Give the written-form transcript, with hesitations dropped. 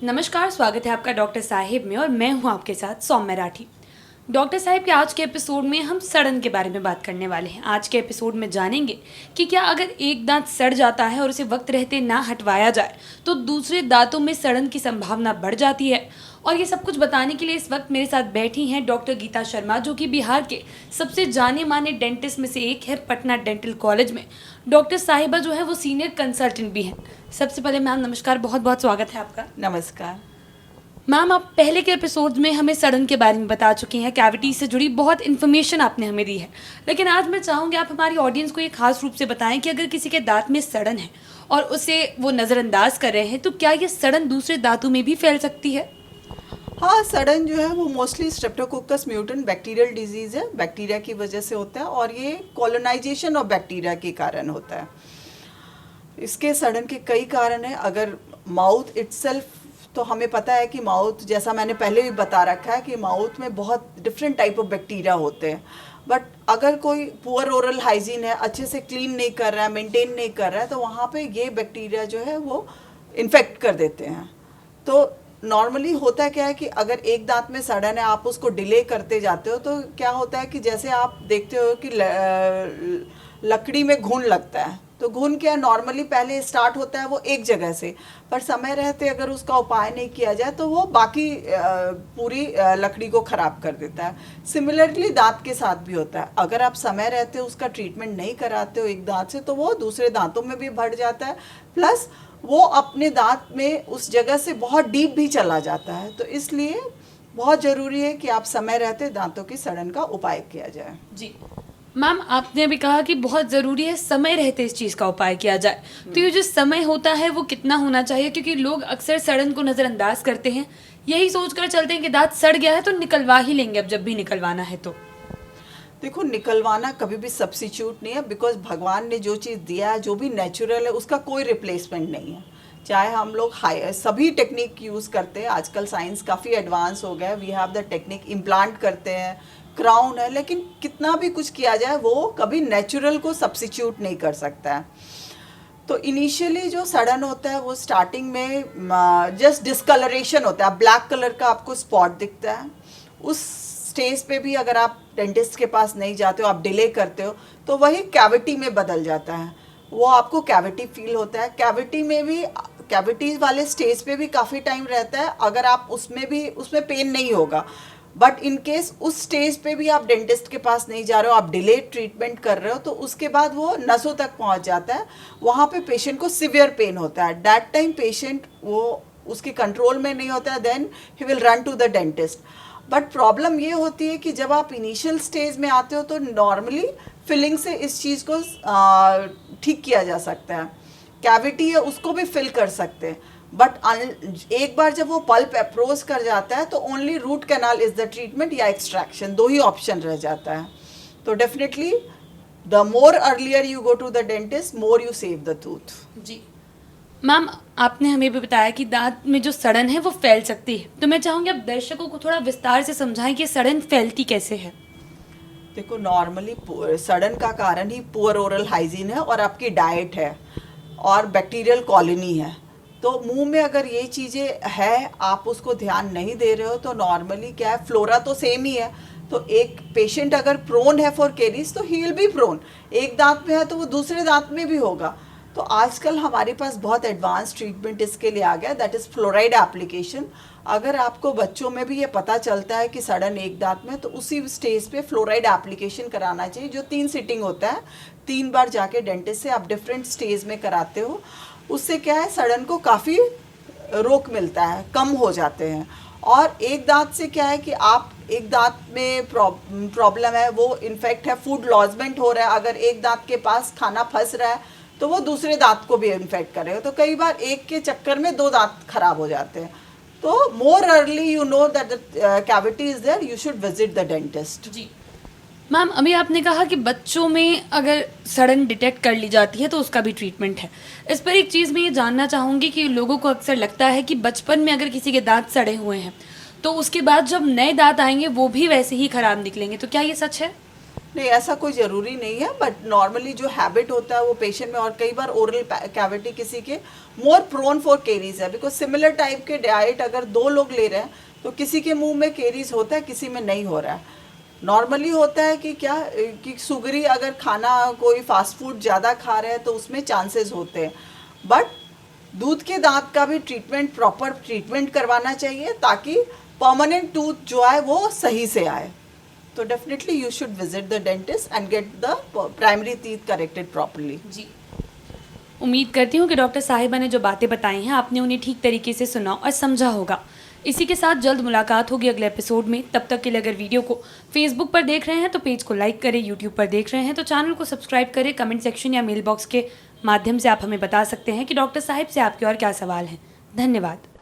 नमस्कार, स्वागत है आपका डॉक्टर साहिब में और मैं हूं आपके साथ सौम्य राठी। डॉक्टर साहिब के आज के एपिसोड में हम सड़न के बारे में बात करने वाले हैं। आज के एपिसोड में जानेंगे कि क्या अगर एक दांत सड़ जाता है और उसे वक्त रहते ना हटवाया जाए तो दूसरे दांतों में सड़न की संभावना बढ़ जाती है। और ये सब कुछ बताने के लिए इस वक्त मेरे साथ बैठी हैं डॉक्टर गीता शर्मा, जो कि बिहार के सबसे जाने माने डेंटिस्ट में से एक है। पटना डेंटल कॉलेज में डॉक्टर साहिबा जो है वो सीनियर कंसल्टेंट भी हैं। सबसे पहले मैम नमस्कार, बहुत बहुत स्वागत है आपका। नमस्कार मैम, आप पहले के एपिसोड में हमें सड़न के बारे में बता चुकी हैं, कैविटी से जुड़ी बहुत इन्फॉर्मेशन आपने हमें दी है। लेकिन आज मैं चाहूँगी आप हमारी ऑडियंस को ये खास रूप से बताएं कि अगर किसी के दांत में सड़न है और उसे वो नज़रअंदाज कर रहे हैं तो क्या ये सड़न दूसरे दांतों में भी फैल सकती है? हाँ, सड़न जो है वो mostly Streptococcus mutant bacterial disease है, बैक्टीरिया की वजह से होता है और ये कॉलोनाइजेशन ऑफ बैक्टीरिया के कारण होता है। इसके सड़न के कई कारण हैं। अगर माउथ इटसेल्फ, तो हमें पता है कि माउथ, जैसा मैंने पहले भी बता रखा है कि माउथ में बहुत डिफरेंट टाइप ऑफ बैक्टीरिया होते हैं। बट अगर कोई पुअर ओरल हाइजीन है, अच्छे से क्लीन नहीं कर रहा है, मेंटेन नहीं कर रहा है, तो वहाँ पे ये बैक्टीरिया जो है वो इन्फेक्ट कर देते हैं। तो नॉर्मली होता क्या है कि अगर एक दांत में सड़न है, आप उसको डिले करते जाते हो तो क्या होता है कि जैसे आप देखते हो कि लकड़ी में घुन लगता है, तो घुन क्या नॉर्मली पहले स्टार्ट होता है वो एक जगह से, पर समय रहते अगर उसका उपाय नहीं किया जाए तो वो बाकी पूरी लकड़ी को ख़राब कर देता है। सिमिलरली दांत के साथ भी होता है। अगर आप समय रहते उसका ट्रीटमेंट नहीं कराते हो एक दांत से, तो वो दूसरे दांतों में भी बढ़ जाता है, प्लस वो अपने दांत में उस जगह से बहुत डीप भी चला जाता है। तो इसलिए बहुत ज़रूरी है कि आप समय रहते दांतों की सड़न का उपाय किया जाए। जी मैम, आपने अभी कहा कि बहुत ज़रूरी है समय रहते इस चीज़ का उपाय किया जाए। तो ये जो समय होता है वो कितना होना चाहिए? क्योंकि लोग अक्सर सड़न को नज़रअंदाज करते हैं, यही सोचकर चलते हैं कि दांत सड़ गया है तो निकलवा ही लेंगे अब जब भी निकलवाना है। तो देखो, निकलवाना कभी भी सब्स्टिट्यूट नहीं है, बिकॉज भगवान ने जो चीज़ दिया है, जो भी नेचुरल है, उसका कोई रिप्लेसमेंट नहीं है। चाहे हम लोग सभी टेक्निक यूज़ करते हैं। आजकल साइंस काफ़ी एडवांस हो गया है। We have the technique, implant करते हैं, क्राउन है, लेकिन कितना भी कुछ किया जाए वो कभी नेचुरल को सब्स्टिट्यूट नहीं कर सकता है। तो इनिशियली जो सड़न होता है वो स्टार्टिंग में जस्ट डिस्कलरेशन होता है, ब्लैक कलर का आपको स्पॉट दिखता है। उस स्टेज पे भी अगर आप डेंटिस्ट के पास नहीं जाते हो, आप डिले करते हो, तो वही कैविटी में बदल जाता है। वो आपको कैविटी फील होता है। कैविटी में भी, कैविटीज वाले स्टेज पे भी काफ़ी टाइम रहता है। अगर आप उसमें पेन नहीं होगा, बट इन केस उस स्टेज पे भी आप डेंटिस्ट के पास नहीं जा रहे हो, आप डिले ट्रीटमेंट कर रहे हो, तो उसके बाद वो नसों तक पहुंच जाता है। वहाँ पे पेशेंट को सिवियर पेन होता है। दैट टाइम पेशेंट वो उसके कंट्रोल में नहीं होता है, then he will run to the dentist. But problem ये होती है कि जब आप इनिशियल स्टेज में आते हो तो नॉर्मली फिलिंग से इस चीज़ को ठीक किया जा सकता है। कैविटी है उसको भी फिल कर सकते हैं, बट एक बार जब वो पल्प अप्रोच कर जाता है तो only root canal is the treatment या एक्सट्रैक्शन, दो ही ऑप्शन रह जाता है। तो definitely the more earlier you go to the dentist, more you save the tooth. जी मैम, आपने हमें भी बताया कि दांत में जो सड़न है वो फैल सकती है। तो मैं चाहूँगी आप दर्शकों को थोड़ा विस्तार से समझाएं कि सड़न फैलती कैसे है। देखो, नॉर्मली सड़न का कारण ही पुअर ओरल हाइजीन है और आपकी डाइट है और बैक्टीरियल कॉलोनी है। तो मुंह में अगर ये चीज़ें है, आप उसको ध्यान नहीं दे रहे हो, तो नॉर्मली क्या है, फ्लोरा तो सेम ही है। तो एक पेशेंट अगर प्रोन है फॉर केरीज, तो ही विल बी प्रोन। एक दांत में है तो वो दूसरे दांत में भी होगा। तो आजकल हमारे पास बहुत एडवांस ट्रीटमेंट इसके लिए आ गया, दैट इज़ फ्लोराइड एप्लीकेशन। अगर आपको बच्चों में भी ये पता चलता है कि सड़न एक दांत में, तो उसी स्टेज पे फ्लोराइड एप्लीकेशन कराना चाहिए, जो 3 सिटिंग होता है। 3 बार जाके डेंटिस्ट से आप डिफरेंट स्टेज में कराते हो। उससे क्या है, सड़न को काफ़ी रोक मिलता है, कम हो जाते हैं। और एक दांत से क्या है कि आप एक दांत में प्रॉब्लम है, वो इन्फेक्ट है, फूड लॉजमेंट हो रहा है, अगर एक दांत के पास खाना फंस रहा है तो वो दूसरे दांत को भी इन्फेक्ट करेगा। तो कई बार एक के चक्कर में 2 दांत खराब हो जाते हैं। तो more early you know that the cavity is there, you should visit the dentist. जी मैम, अभी आपने कहा कि बच्चों में अगर सड़न डिटेक्ट कर ली जाती है तो उसका भी ट्रीटमेंट है। इस पर एक चीज़ मैं ये जानना चाहूँगी कि लोगों को अक्सर लगता है कि बचपन में अगर किसी के दांत सड़े हुए हैं तो उसके बाद जब नए दांत आएंगे वो भी वैसे ही ख़राब निकलेंगे, तो क्या ये सच है? नहीं, ऐसा कोई ज़रूरी नहीं है, बट नॉर्मली जो हैबिट होता है वो पेशेंट में, और कई बार ओरल कैविटी किसी के मोर प्रोन फॉर केरीज है, बिकॉज सिमिलर टाइप के डाइट अगर 2 लोग ले रहे हैं तो किसी के मुंह में केरीज होता है, किसी में नहीं हो रहा है। नॉर्मली होता है कि क्या कि सुगरी अगर खाना कोई फास्ट फूड ज़्यादा खा रहे हैं तो उसमें चांसेस होते हैं, बट दूध के दांत का भी ट्रीटमेंट, प्रॉपर ट्रीटमेंट करवाना चाहिए ताकि परमानेंट टूथ जो है वो सही से आए। तो definitely you should visit the dentist and get the primary teeth corrected properly. जी, उम्मीद करती हूँ कि डॉक्टर साहिबा ने जो बातें बताई हैं आपने उन्हें ठीक तरीके से सुना और समझा होगा। इसी के साथ जल्द मुलाकात होगी अगले एपिसोड में। तब तक के लिए अगर वीडियो को फेसबुक पर देख रहे हैं तो पेज को लाइक करें, यूट्यूब पर देख रहे हैं तो चैनल को सब्सक्राइब करें। कमेंट सेक्शन या मेल बॉक्स के माध्यम से आप हमें बता सकते हैं कि डॉक्टर साहिब से आपके और क्या सवाल हैं। धन्यवाद।